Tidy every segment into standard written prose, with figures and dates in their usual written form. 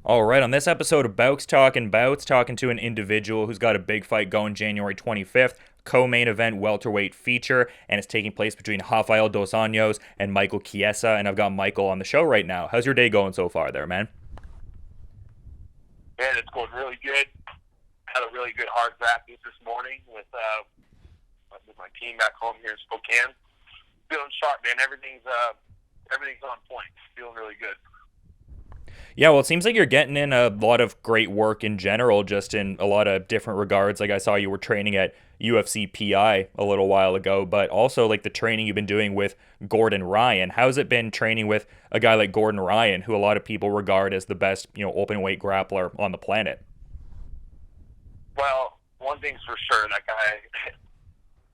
All right, on this episode of Bouts, talking to an individual who's got a big fight going January 25th, co-main event welterweight feature, and it's taking place between Rafael dos Anjos and Michael Chiesa, and I've got Michael on the show right now. How's your day going so far there, man? Man, it's going really good. Had a really good hard practice this morning with my team back home here in Spokane. Feeling sharp, man. Everything's on point. Feeling really good. Yeah, well, it seems like you're getting in a lot of great work in general, just in a lot of different regards. Like I saw you were training at UFC PI a little while ago, but also like the training you've been doing with Gordon Ryan. How's it been training with a guy like Gordon Ryan, who a lot of people regard as the best, open weight grappler on the planet? Well, one thing's for sure, that guy.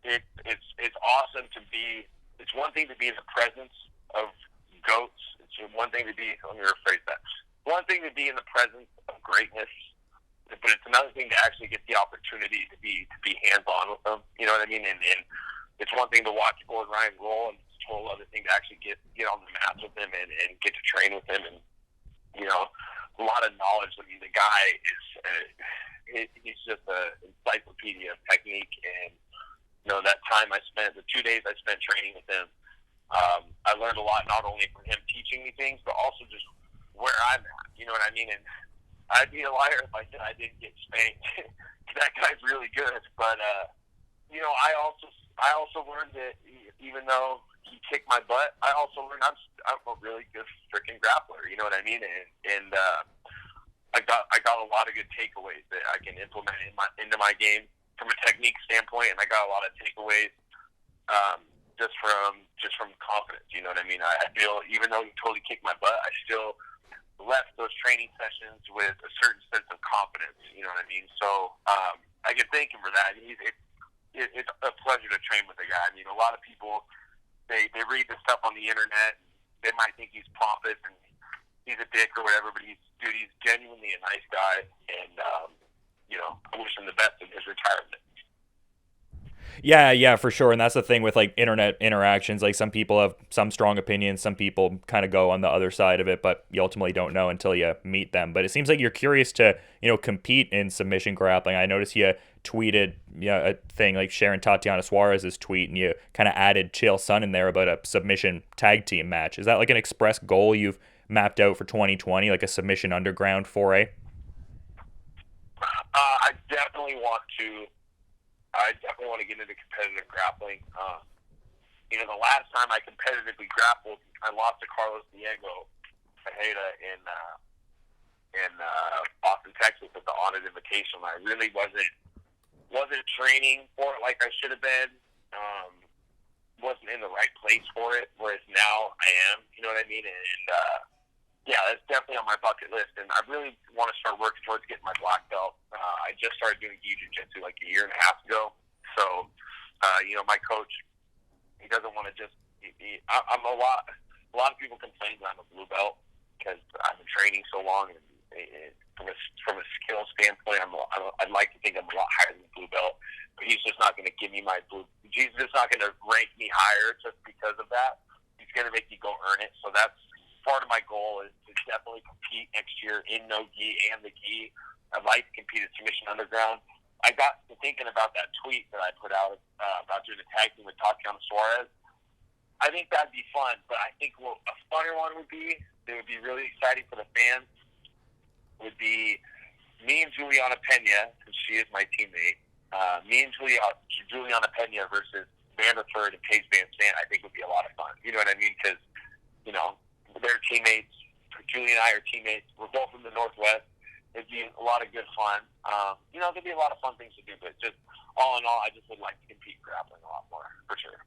It's awesome to be. It's one thing to be in the presence of goats. It's one thing to be. Let me rephrase that. One thing to be in the presence of greatness, but it's another thing to actually get the opportunity to be hands on with them. You know what I mean? And it's one thing to watch Gordon Ryan roll, and it's a whole other thing to actually get on the mats with him and get to train with him. And a lot of knowledge. I mean, the guy is he's just an encyclopedia of technique. And that time I spent, the 2 days I spent training with him, I learned a lot, not only from him teaching me things, but also just where I'm at. You know what I mean? And I'd be a liar if I said I didn't get spanked. That guy's really good. But I also learned that even though he kicked my butt, I also learned I'm a really good freaking grappler. You know what I mean? And I got a lot of good takeaways that I can implement into my game from a technique standpoint, and I got a lot of takeaways just from confidence. You know what I mean? I feel even though he totally kicked my butt, I still left those training sessions with a certain sense of confidence. You know what I mean? So I can thank him for that. It's a pleasure to train with the guy. I mean, a lot of people they read the stuff on the internet. They might think he's pompous and he's a dick or whatever, but he's genuinely a nice guy, and I wish him the best in his retirement. Yeah, for sure. And that's the thing with like internet interactions. Like some people have some strong opinions, some people kind of go on the other side of it, but you ultimately don't know until you meet them. But it seems like you're curious to, compete in submission grappling. I noticed you tweeted a thing like sharing Tatiana Suarez's tweet, and you kind of added Chael Sonnen in there about a submission tag team match. Is that like an express goal you've mapped out for 2020, like a submission underground foray? I definitely want to get into competitive grappling. The last time I competitively grappled, I lost to Carlos Diego Tejeda in Austin, Texas at the Honored Invitational. I really wasn't training for it like I should have been. Wasn't in the right place for it, whereas now I am. You know what I mean? And that's definitely on my bucket list, and I really want to start working towards getting my black belt. I just started doing jiu-jitsu like a year and a half ago, so my coach, he doesn't want to just. I'm a lot of people complain that I'm a blue belt because I've been training so long, and from a skill standpoint, I'd like to think I'm a lot higher than a blue belt, but he's just not going to give me my blue. He's just not going to rank me higher just because of that. He's going to make me go earn it. So that's part of my goal, is to definitely compete next year in no gi and the gi. I'd like to compete at Submission Underground. I got to thinking about that tweet that I put out about doing a tag team with Tatiana Suarez. I think that'd be fun, but I think a funner one would be, that would be really exciting for the fans, would be me and Juliana Pena, since she is my teammate. Me and Juliana Pena versus Vanderford and Paige Van Sant, I think would be a lot of fun. You know what I mean? Because, they're teammates. Julie and I are teammates. We're both from the Northwest. It'd be a lot of good fun. There'd be a lot of fun things to do, but just all in all, I just would like to compete grappling a lot more, for sure.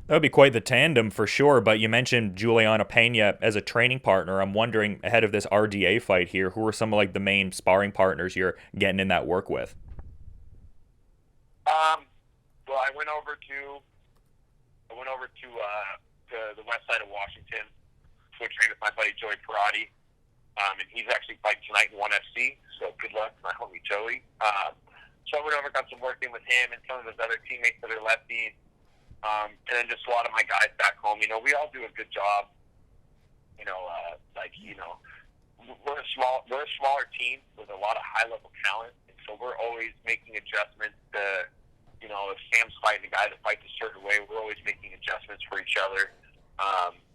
That would be quite the tandem for sure, but you mentioned Juliana Pena as a training partner. I'm wondering, ahead of this RDA fight here, who are some of like the main sparring partners you're getting in that work with? Well, I went over to the west side of Washington to train with my buddy Joey Parati, and he's actually fighting tonight in 1FC, so good luck to my homie Joey. So I went over, got some work in with him and some of his other teammates that are lefties, and then just a lot of my guys back home. We all do a good job. We're a we're a smaller team with a lot of high level talent, and so we're always making adjustments to, you know, if Sam's fighting a guy that fights a certain way, we're always making adjustments for each other.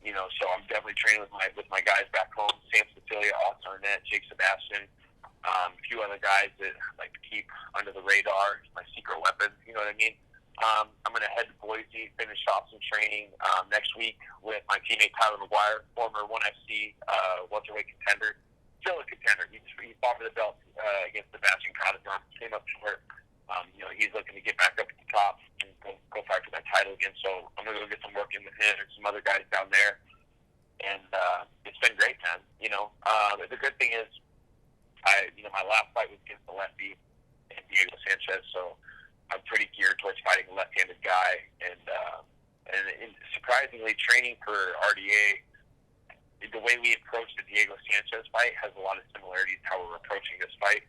You know, so I'm definitely training with my guys back home, Sam Cecilia, Austin Arnett, Jake Sebastian, a few other guys that like to keep under the radar, my secret weapon, you know what I mean? I'm going to head to Boise, finish off some training next week with my teammate Tyler McGuire, former 1FC welterweight contender, still a contender. He fought for the belt against Sebastian Cotton, came up short. You know, he's looking to get back up at the top and go fight for that title again. So I'm going to go get some work in with him and some other guys down there. And it's been great, man. You know, the good thing is, my last fight was against the lefty, Diego Sanchez. So I'm pretty geared towards fighting a left-handed guy. And surprisingly, training for RDA, the way we approached the Diego Sanchez fight has a lot of similarities to how we're approaching this fight.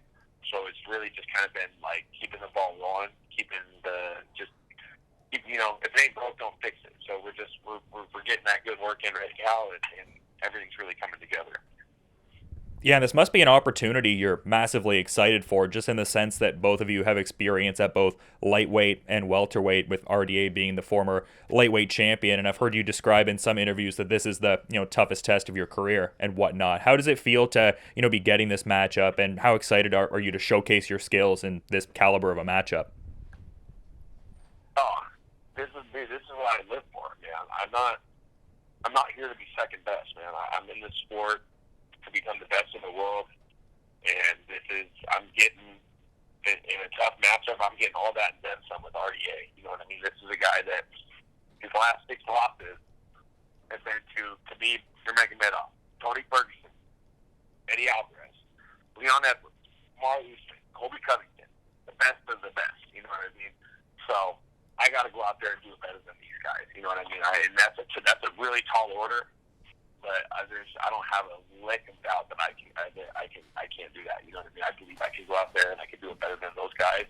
So it's really just kind of been like keeping the ball rolling, if it ain't broke, don't fix it. So we're getting that good work in right now, and everything's really coming together. Yeah, and this must be an opportunity you're massively excited for, just in the sense that both of you have experience at both lightweight and welterweight, with RDA being the former lightweight champion. And I've heard you describe in some interviews that this is the toughest test of your career and whatnot. How does it feel to be getting this matchup, and how excited are you to showcase your skills in this caliber of a matchup? Oh, this is what I live for, man. I'm not here to be second best, man. I'm in this sport to become the best in the world, and I'm getting in a tough matchup. I'm getting all that and then some with RDA. You know what I mean? This is a guy that his last 6 losses have been to Khabib Nurmagomedov, Tony Ferguson, Eddie Alvarez, Leon Edwards, Mark Houston, Colby Covington, the best of the best. You know what I mean? So I got to go out there and do it better than these guys. You know what I mean? And that's a really tall order. But I don't have a lick of doubt that I can't do that. You know what I mean? I believe I can go out there and I can do it better than those guys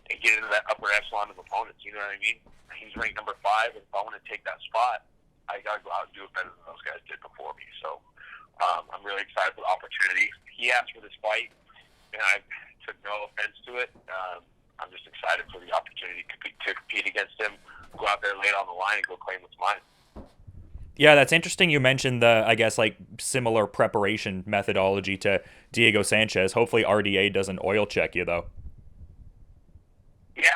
and get into that upper echelon of opponents. You know what I mean? He's ranked number 5, and if I want to take that spot, I got to go out and do it better than those guys did before me. So I'm really excited for the opportunity. He asked for this fight, and I took no offense to it. I'm just excited for the opportunity to compete against him, go out there, lay it on the line, and go claim what's mine. Yeah, that's interesting. You mentioned the, I guess, like similar preparation methodology to Diego Sanchez. Hopefully RDA doesn't oil check you, though. Yeah,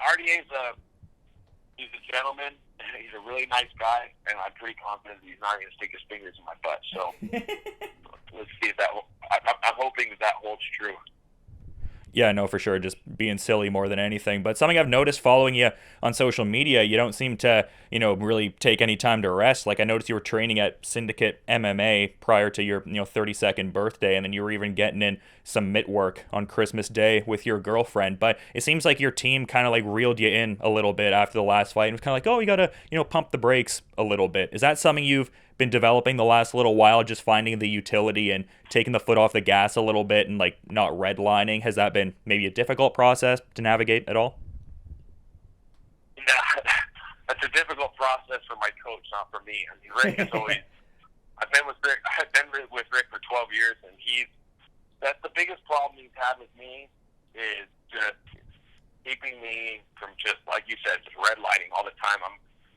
RDA's he's a gentleman. He's a really nice guy, and I'm pretty confident that he's not going to stick his fingers in my butt. So let's see if I'm hoping that holds true. Yeah, no, for sure. Just being silly more than anything. But something I've noticed following you on social media, you don't seem to, really take any time to rest. Like, I noticed you were training at Syndicate MMA prior to your, 32nd birthday, and then you were even getting in some mitt work on Christmas Day with your girlfriend. But it seems like your team kind of like reeled you in a little bit after the last fight, and was kind of like, oh, you got to, pump the brakes a little bit. Is that something you've been developing the last little while, just finding the utility and taking the foot off the gas a little bit and like not redlining? Has that been maybe a difficult process to navigate at all? Yeah, that's a difficult process for my coach, not for me. I mean, Rick is always. I've been with Rick for 12 years, and that's the biggest problem he's had with me, is just keeping me from, just like you said, just redlining all the time.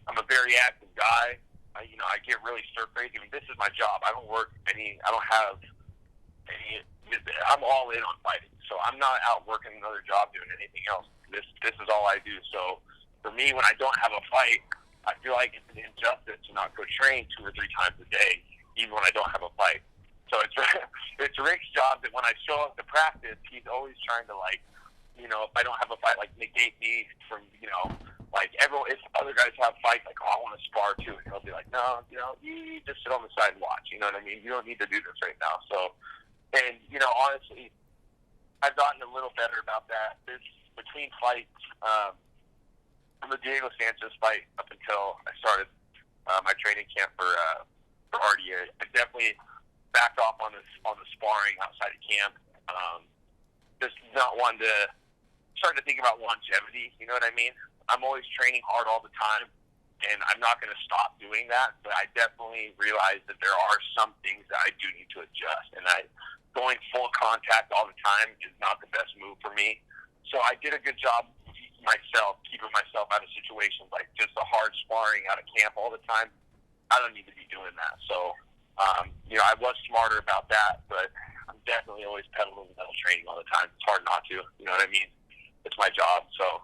I'm a very active guy. I get really stir crazy. I mean, this is my job. I don't have any. I'm all in on fighting, so I'm not out working another job doing anything else. This is all I do. So for me, when I don't have a fight, I feel like it's an injustice to not go train 2 or 3 times a day, even when I don't have a fight. So it's Rick's job that when I show up to practice, he's always trying to, like, if I don't have a fight, like, negate me from, like, everyone, if other guys have fights, like, oh, I want to spar too. And he'll be like, no, you just sit on the side and watch. You know what I mean? You don't need to do this right now. So, and, honestly, I've gotten a little better about that. Between fights, from the Diego Sanchez fight up until I started my training camp for RDA, I definitely backed off on the sparring outside of camp. Just not one to start to think about longevity. You know what I mean? I'm always training hard all the time, and I'm not going to stop doing that, but I definitely realize that there are some things that I do need to adjust, and going full contact all the time is not the best move for me. So I did a good job myself, keeping myself out of situations like just the hard sparring out of camp all the time. I don't need to be doing that. So, I was smarter about that, but I'm definitely always pedaling the metal training all the time. It's hard not to, you know what I mean? It's my job, so.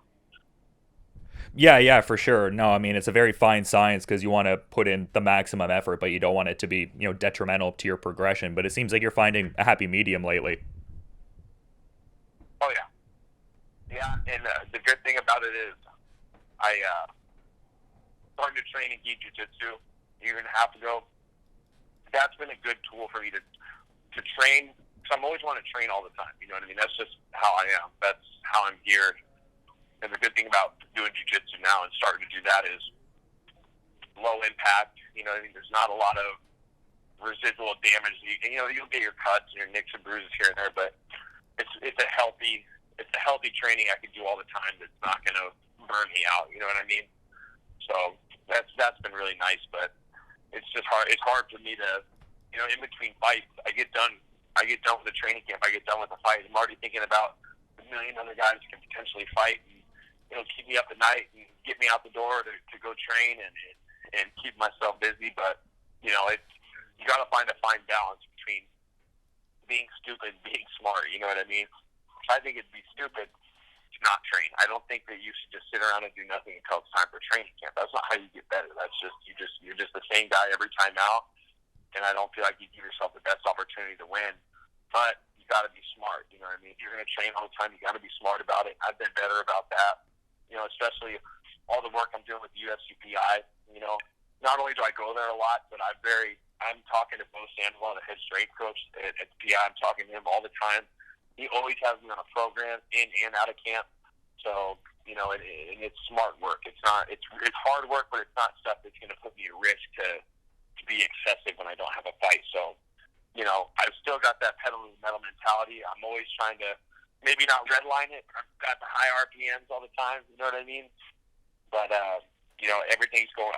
Yeah, for sure. No, I mean, it's a very fine science because you want to put in the maximum effort, but you don't want it to be, detrimental to your progression. But it seems like you're finding a happy medium lately. Oh, yeah. Yeah, and the good thing about it is I started to train in gi jiu-jitsu a year and a half ago. That's been a good tool for me to train, because I'm always want to train all the time. You know what I mean? That's just how I am. That's how I'm geared. And the good thing about doing jiu-jitsu now and starting to do that is low impact. You know what I mean? There's not a lot of residual damage. You'll get your cuts and your nicks and bruises here and there, but it's a healthy training I can do all the time that's not going to burn me out. You know what I mean? So that's been really nice, but it's just hard. It's hard for me to, in between fights, I get done with the training camp. I get done with the fight. I'm already thinking about a million other guys who can potentially fight and, keep me up at night and get me out the door to go train and keep myself busy. But, you got to find a fine balance between being stupid and being smart. You know what I mean? I think it'd be stupid to not train. I don't think that you should just sit around and do nothing until it's time for training camp. That's not how you get better. That's just you're just the same guy every time out, and I don't feel like you give yourself the best opportunity to win. But you got to be smart. You know what I mean? If you're going to train all the time, you got to be smart about it. I've been better about that. Especially all the work I'm doing with UFC PI. Not only do I go there a lot, but I'm talking to Bo Sandoval, the head strength coach at PI. I'm talking to him all the time. He always has me on a program in and out of camp. So, and it's smart work. It's hard work, but it's not stuff that's going to put me at risk to be excessive when I don't have a fight. So, I've still got that pedal to the metal mentality. I'm always trying to maybe not redline it. I've got the high RPMs all the time. You know what I mean? But, everything's going.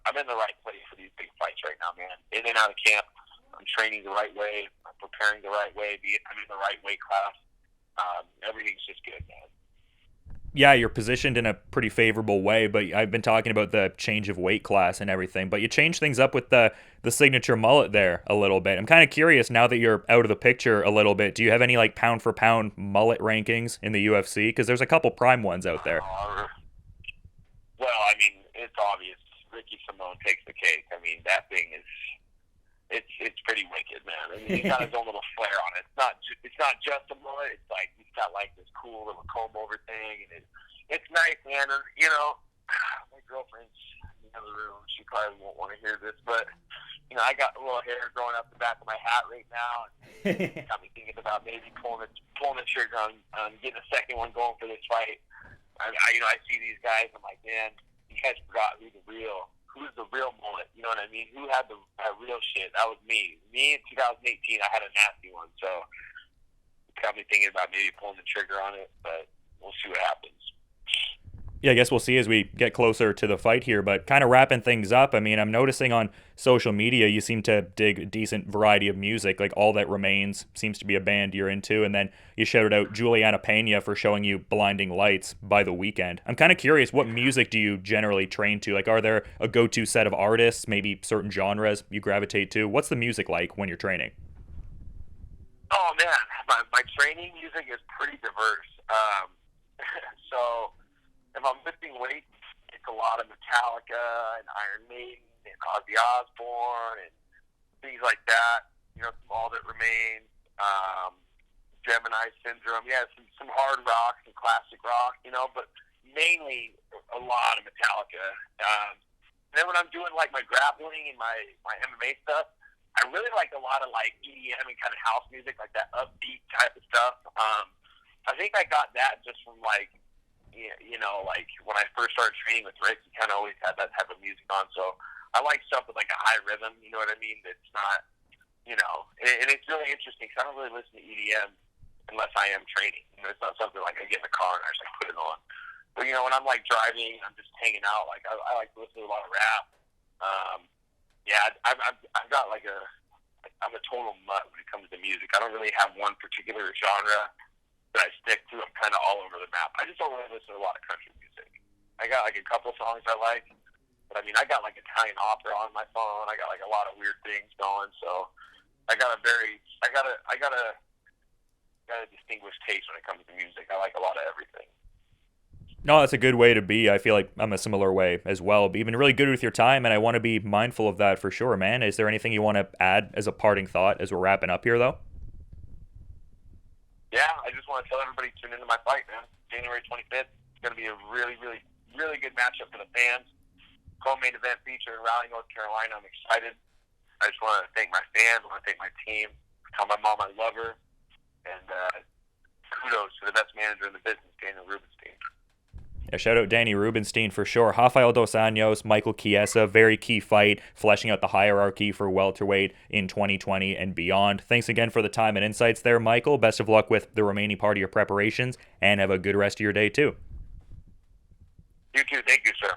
I'm in the right place for these big fights right now, man. In and out of camp. I'm training the right way. I'm preparing the right way. I'm in the right weight class. Everything's just good, man. Yeah, you're positioned in a pretty favorable way, but I've been talking about the change of weight class and everything, but you changed things up with the signature mullet there a little bit. I'm kind of curious, now that you're out of the picture a little bit, do you have any like pound for pound mullet rankings in the UFC? Because there's a couple prime ones out there. Well, I mean, it's obvious. Ricky Simone takes the cake. I mean, that thing is... It's pretty wicked, man. I mean, he's got his own little flair on it. It's not just a mullet. It's like he's got like this cool little comb over thing, and it's nice, man. And my girlfriend's in the other room. She probably won't want to hear this, but I got a little hair growing up the back of my hat right now. And got me thinking about maybe pulling the trigger on getting a second one going for this fight. I see these guys. I'm like, man, you guys forgot who's the real mullet. You know what I mean? Who had the real shit? That was me. Me in 2018, I had a nasty one. So it got me thinking about maybe pulling the trigger on it, but we'll see what happens. Yeah, I guess we'll see as we get closer to the fight here, but kind of wrapping things up. I mean, I'm noticing on social media you seem to dig a decent variety of music. Like All That Remains seems to be a band you're into, and then you shouted out Juliana Pena for showing you Blinding Lights by The Weeknd. I'm kind of curious, what music do you generally train to? Like, are there a go-to set of artists, maybe certain genres you gravitate to? What's the music like when you're training? Oh, man, my training music is pretty diverse. So if I'm lifting weights, it's a lot of Metallica and Iron Maiden and Ozzy Osbourne and things like that. All That Remains, Gemini Syndrome. Yeah, some hard rock, some classic rock, but mainly a lot of Metallica. And then when I'm doing like my grappling and my MMA stuff, I really like a lot of like EDM and kind of house music, like that upbeat type of stuff. I think I got that just from like when I first started training with Rick, he kind of always had that type of music on. So I like stuff with like a high rhythm, you know what I mean? That's not, and it's really interesting because I don't really listen to EDM unless I am training. It's not something like I get in the car and I just like put it on. But, when I'm, like, driving, I'm just hanging out. Like, I like to listen to a lot of rap. Yeah, I've got, like, I'm a total mutt when it comes to music. I don't really have one particular genre that I stick to. I'm kind of all over the map. I just don't really listen to a lot of country music. I got, like, a couple songs I like. But, I got, like, Italian opera on my phone. I got, like, a lot of weird things going. So I got a distinguished taste when it comes to music. I like a lot of everything. No, that's a good way to be. I feel like I'm a similar way as well. But you've been really good with your time, and I want to be mindful of that for sure, man. Is there anything you want to add as a parting thought as we're wrapping up here, though? Yeah, I just want to tell everybody tune into my fight, man. January 25th. It's going to be a really, really, really good matchup for the fans. Co-main event feature in Raleigh, North Carolina. I'm excited. I just want to thank my fans. I want to thank my team. Tell my mom I love her. And kudos to the best manager in the business, Daniel Rubenstein. Yeah, shout out Danny Rubenstein for sure. Rafael dos Anjos, Michael Chiesa, very key fight, fleshing out the hierarchy for welterweight in 2020 and beyond. Thanks again for the time and insights there, Michael. Best of luck with the remaining part of your preparations, and have a good rest of your day, too. You too. Thank you, sir.